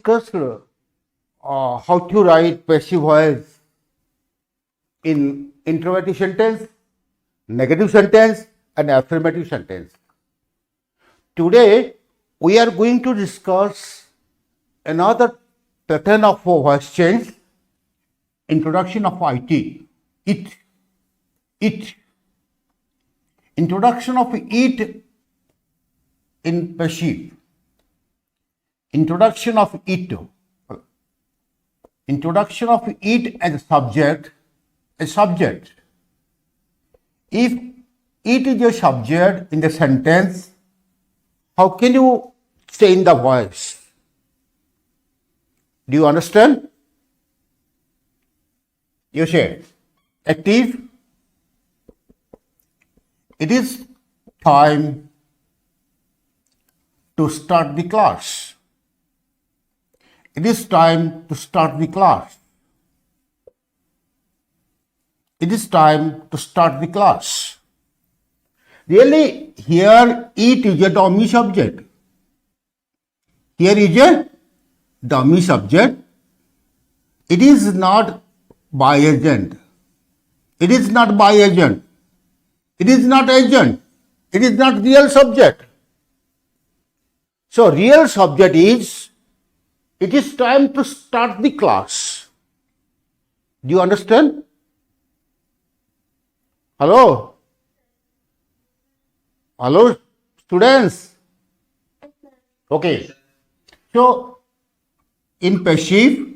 discussed how to write passive voice in interrogative sentence, negative sentence, and affirmative sentence. Today, we are going to discuss another pattern of voice change, introduction of it, introduction of it in passive, introduction of it as a subject. If it is a subject in the sentence, how can you change the voice? Do you understand? You say active. It is time to start the class. It is time to start the class. It is time to start the class. Really, here it is a dummy subject. Here is a dummy subject. It is not by agent. It is not by agent. It is not agent. It is not real subject. So, real subject is, it is time to start the class. Do you understand? Hello? Hello, students? Okay. So, in passive,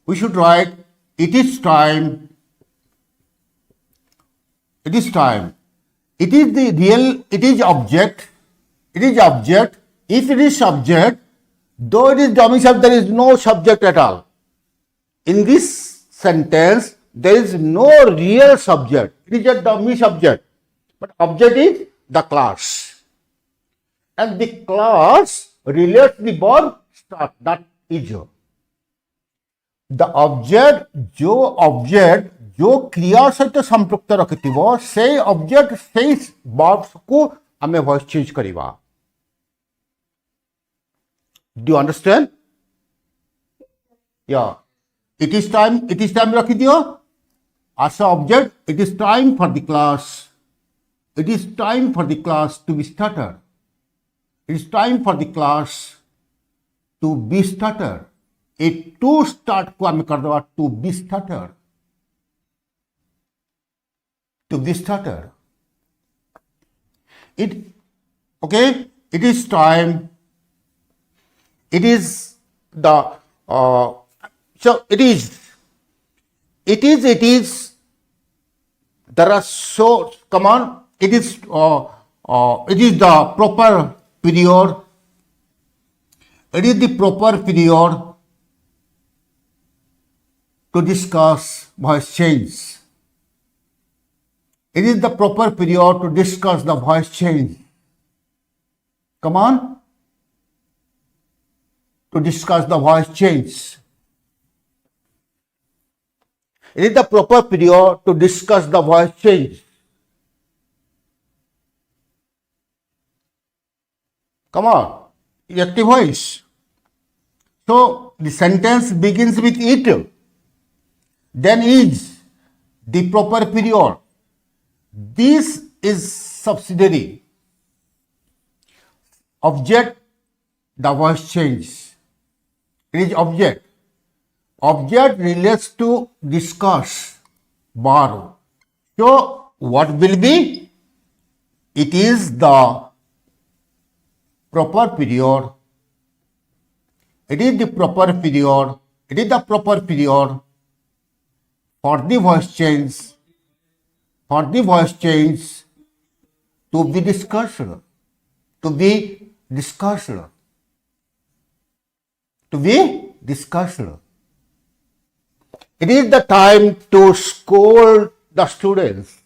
we should write, it is time. It is time. It is the real, it is object. It is object. If it is subject, though it is dummy subject, there is no subject at all. In this sentence, there is no real subject. It is a dummy subject. But object is the class. And the class relates the verb start, that is. The object, जो क्रिया सहित संपृक्त रखिथिबो से object से verbs को हमें voice change करिवा. Do you understand? या it is time रखि दियो as object. It is time for the class. It is time for the class to be started. It is time for the class to be started. ए to start को हमें कर देवा to be started. To be started. It is time. It is the so it is there are so come on, it is the proper period. It is the proper period to discuss voice change. It is the proper period to discuss the voice change. Come on. To discuss the voice change. It is the proper period to discuss the voice change. Come on. Active voice. So, the sentence begins with it. Then is the proper period. This is subsidiary. Object, the voice change. It is object. Object relates to discuss, verb. So, what will be? It is the proper period. It is the proper period. It is the proper period for the voice change. For the voice change to be discussed, to be discussed, to be discussed. It is the time to scold the students.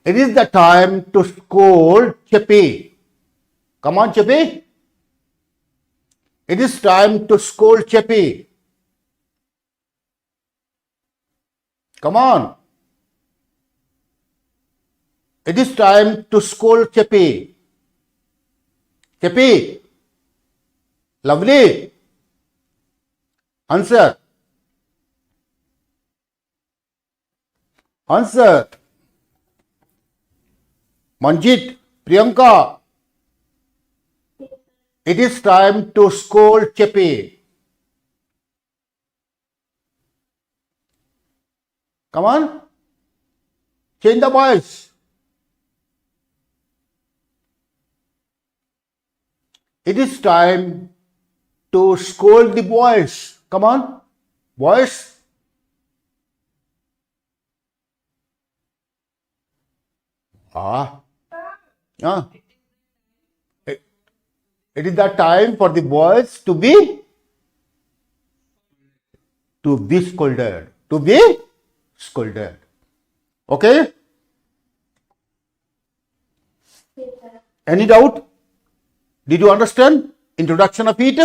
It is the time to scold Chippy. Come on, Chippy. It is time to scold Chippy. Come on. It is time to scold Chippy. Chippy, Lovely. Answer. Answer. Manjit, Priyanka. It is time to scold Chepe. Come on. Change the voice. It is time to scold the boys. Come on. Boys. Ah. Ah. It is the time for the boys to be scolded. To be scolded. Okay? Any doubt? Did you understand? Introduction of it?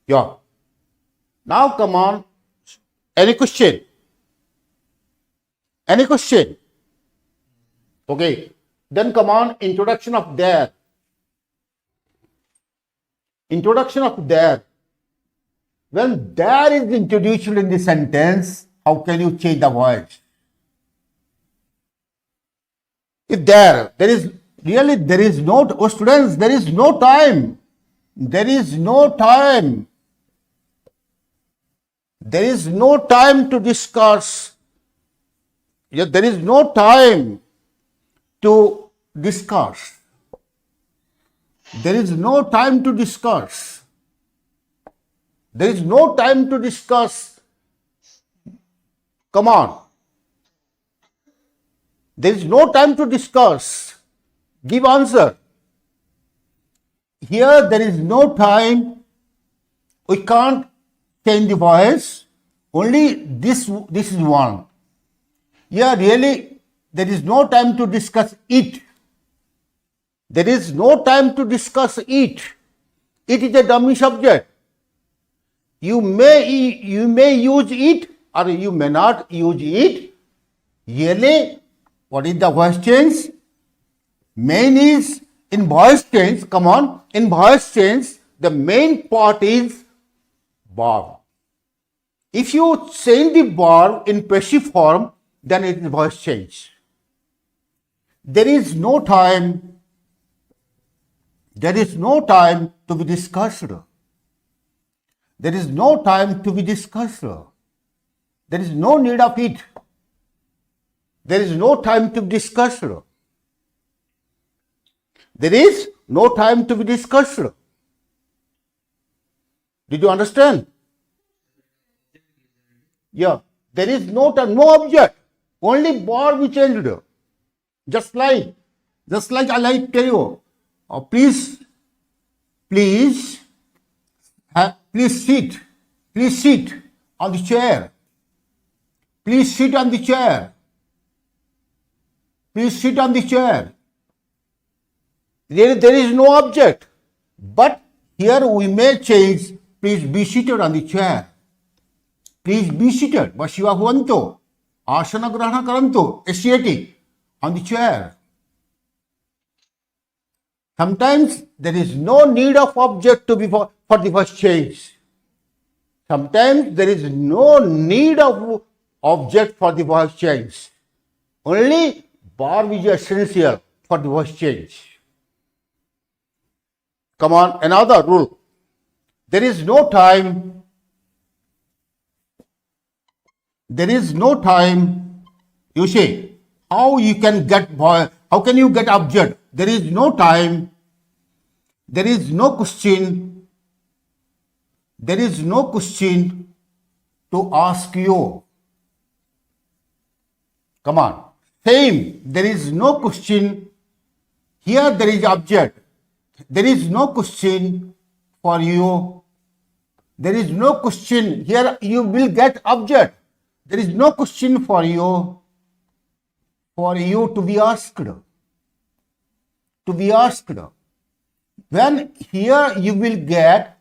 Yeah. Now come on. Any question? Any question? Okay. Then come on. Introduction of there. Introduction of there. When there is introduced in the sentence, how can you change the words? If there is really, there is no, oh students, there is no time. There is no time. There is no time to discuss. Yeah, there is no time to discuss. There is no time to discuss. There is no time to discuss. Come on. There is no time to discuss. Give answer. Here there is no time. We can't change the voice. Only this is one. Here really there is no time to discuss it. There is no time to discuss it. It is a dummy subject. You may use it or you may not use it. Really, what is the voice change? Main is in voice change. Come on, in voice change, the main part is verb. If you change the verb in passive form, then it is voice change. There is no time. There is no time to be discussed. There is no time to be discussed. There is no need of it. There is no time to be discussed. There is no time to be discussed. Did you understand? Yeah. There is no time, no object. Only verb we changed. Just like I like tell you. Please sit on the chair. Please sit on the chair. Please sit on the chair. There is no object. But here we may change, please be seated on the chair. Please be seated. Vashiva huvanto. Asana grahana karanto. Asiatic. On the chair. Sometimes there is no need of object to be for the voice change. Sometimes there is no need of object for the voice change. Only verb is essential for the voice change. Come on, another rule. There is no time. There is no time. You say, how you can get how can you get object? There is no time. There is no question. There is no question to ask you. Come on. Same. There is no question. Here there is object. There is no question for you. There is no question. Here you will get object. There is no question for you to be asked. To be asked. When here you will get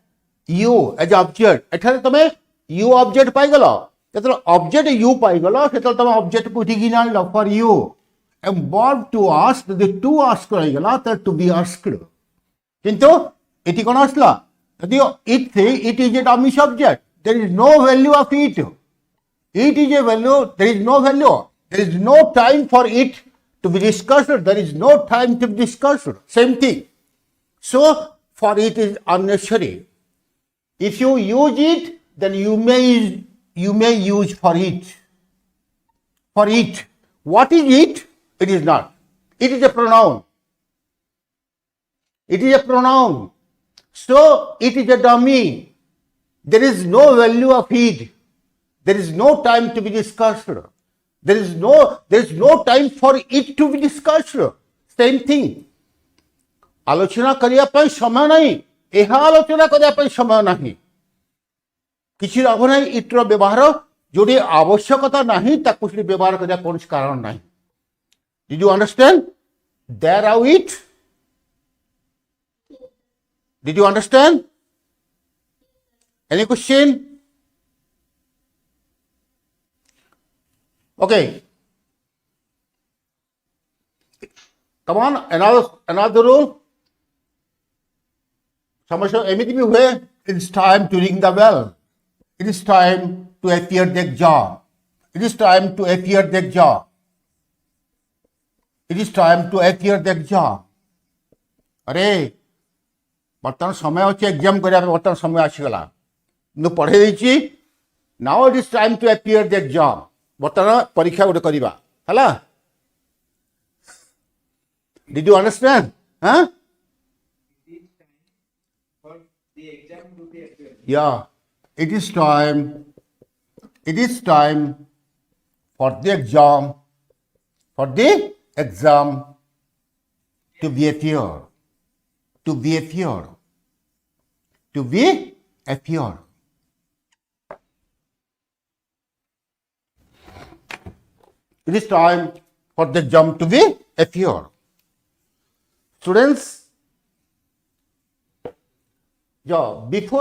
you as object. एठारे तमे you object पाइगलो. जेतलो object you पाइगलो, सेतलो तमे object को ठीक ना for you. And verb to ask, the to ask पाइगलो, that to be asked. किंतु এটি কোন আসলো যদিও it is a dummy subject, there is no value of it. It is a value, there is no value, there is no time for it to be discussed, there is no time to be discussed, same thing. So for it is unnecessary. If you use it, then you may use for it. For it. What is it? It is not. It is a pronoun. It is a pronoun. So it is a dummy. There is no value of it. There is no time to be discussed. There is no time for it to be discussed. Same thing. आलोचना करिया पाई समय नहीं, एहा आलोचना करिया पाई समय नहीं. किसी लाभ नहीं इटर व्यवहार जोड़ी आवश्यकता नहीं ताकू से व्यवहार करिया कौन कारण नहीं. Did you understand? There are it. Did you understand? Any question? Okay. Come on, another rule. समझो एमिति भी हुए. It's time to ring the bell. It is time to appear the exam. It is time to appear the exam. It is time to appear the exam. अरे बर्तमान समय अच्छे exam करिया बर्तमान समय आसीगला मु पढ़े देछि. Now it is time to appear the exam. बर्तमान परीक्षा गोटे करिबा हला. Did you understand? Huh? Yeah, it is time for the exam to be appeared. It is time for the exam to be appeared. Students, before